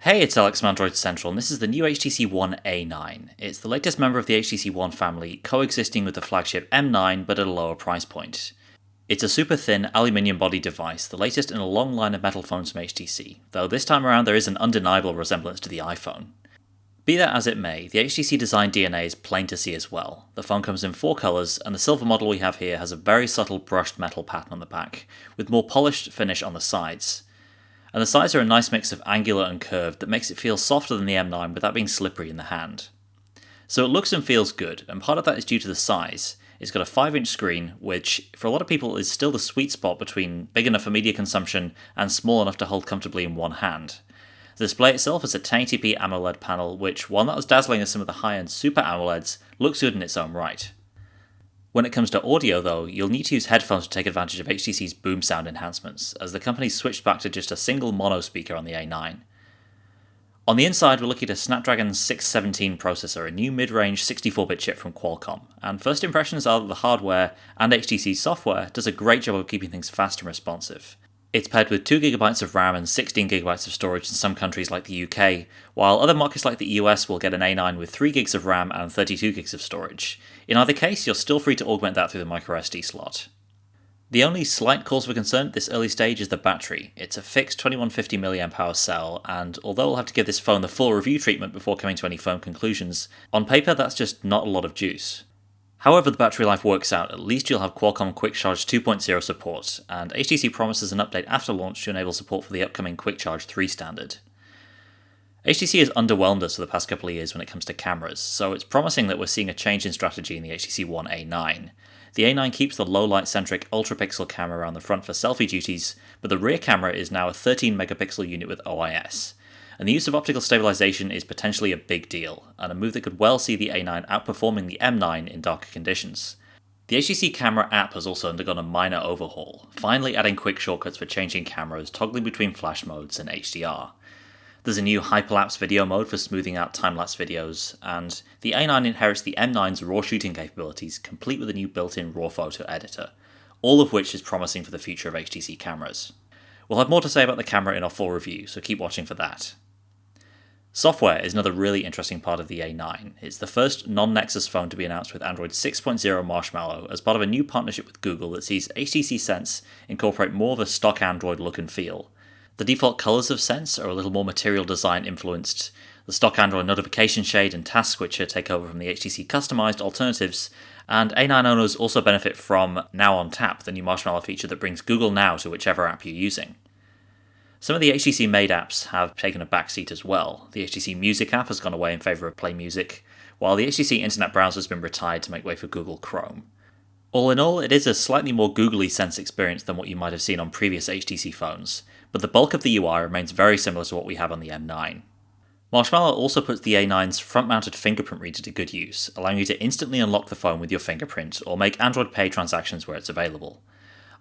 Hey, it's Alex from Android Central, and this is the new HTC One A9. It's the latest member of the HTC One family, coexisting with the flagship M9 but at a lower price point. It's a super thin aluminium body device, the latest in a long line of metal phones from HTC, though this time around there is an undeniable resemblance to the iPhone. Be that as it may, the HTC design DNA is plain to see as well. The phone comes in 4 colours, and the silver model we have here has a very subtle brushed metal pattern on the back, with more polished finish on the sides. And the sides are a nice mix of angular and curved that makes it feel softer than the M9 without being slippery in the hand. So it looks and feels good, and part of that is due to the size. It's got a 5-inch screen, which for a lot of people is still the sweet spot between big enough for media consumption and small enough to hold comfortably in one hand. The display itself is a 1080p AMOLED panel, which, while not as dazzling as some of the high-end Super AMOLEDs, looks good in its own right. When it comes to audio though, you'll need to use headphones to take advantage of HTC's boom sound enhancements, as the company switched back to just a single mono speaker on the A9. On the inside, we're looking at a Snapdragon 617 processor, a new mid-range 64-bit chip from Qualcomm, and first impressions are that the hardware and HTC's software does a great job of keeping things fast and responsive. It's paired with 2GB of RAM and 16GB of storage in some countries like the UK, while other markets like the US will get an A9 with 3GB of RAM and 32GB of storage. In either case, you're still free to augment that through the microSD slot. The only slight cause for concern at this early stage is the battery. It's a fixed 2150 mAh cell, and although we'll have to give this phone the full review treatment before coming to any firm conclusions, on paper that's just not a lot of juice. However the battery life works out, at least you'll have Qualcomm Quick Charge 2.0 support, and HTC promises an update after launch to enable support for the upcoming Quick Charge 3 standard. HTC has underwhelmed us for the past couple of years when it comes to cameras, so it's promising that we're seeing a change in strategy in the HTC One A9. The A9 keeps the low-light-centric ultra-pixel camera around the front for selfie duties, but the rear camera is now a 13-megapixel unit with OIS. And the use of optical stabilization is potentially a big deal, and a move that could well see the A9 outperforming the M9 in darker conditions. The HTC Camera app has also undergone a minor overhaul, finally adding quick shortcuts for changing cameras, toggling between flash modes and HDR. There's a new hyperlapse video mode for smoothing out time-lapse videos, and the A9 inherits the M9's RAW shooting capabilities, complete with a new built-in RAW photo editor, all of which is promising for the future of HTC cameras. We'll have more to say about the camera in our full review, so keep watching for that. Software is another really interesting part of the A9. It's the first non-Nexus phone to be announced with Android 6.0 Marshmallow as part of a new partnership with Google that sees HTC Sense incorporate more of a stock Android look and feel. The default colours of Sense are a little more material design influenced. The stock Android notification shade and task switcher take over from the HTC customized alternatives, and A9 owners also benefit from Now on Tap, the new Marshmallow feature that brings Google Now to whichever app you're using. Some of the HTC-made apps have taken a backseat as well. The HTC Music app has gone away in favour of Play Music, while the HTC Internet Browser has been retired to make way for Google Chrome. All in all, it is a slightly more googly Sense experience than what you might have seen on previous HTC phones, but the bulk of the UI remains very similar to what we have on the M9. Marshmallow also puts the A9's front-mounted fingerprint reader to good use, allowing you to instantly unlock the phone with your fingerprint or make Android Pay transactions where it's available.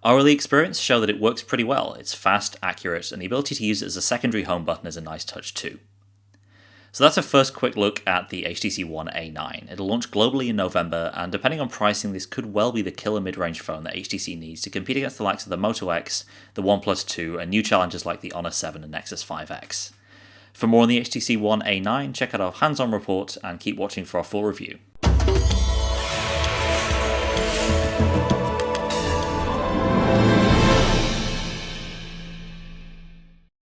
Our early experience show that it works pretty well. It's fast, accurate, and the ability to use it as a secondary home button is a nice touch too. So that's a first quick look at the HTC One A9. It'll launch globally in November, and depending on pricing, this could well be the killer mid-range phone that HTC needs to compete against the likes of the Moto X, the OnePlus 2, and new challengers like the Honor 7 and Nexus 5X. For more on the HTC One A9, check out our hands-on report and keep watching for our full review.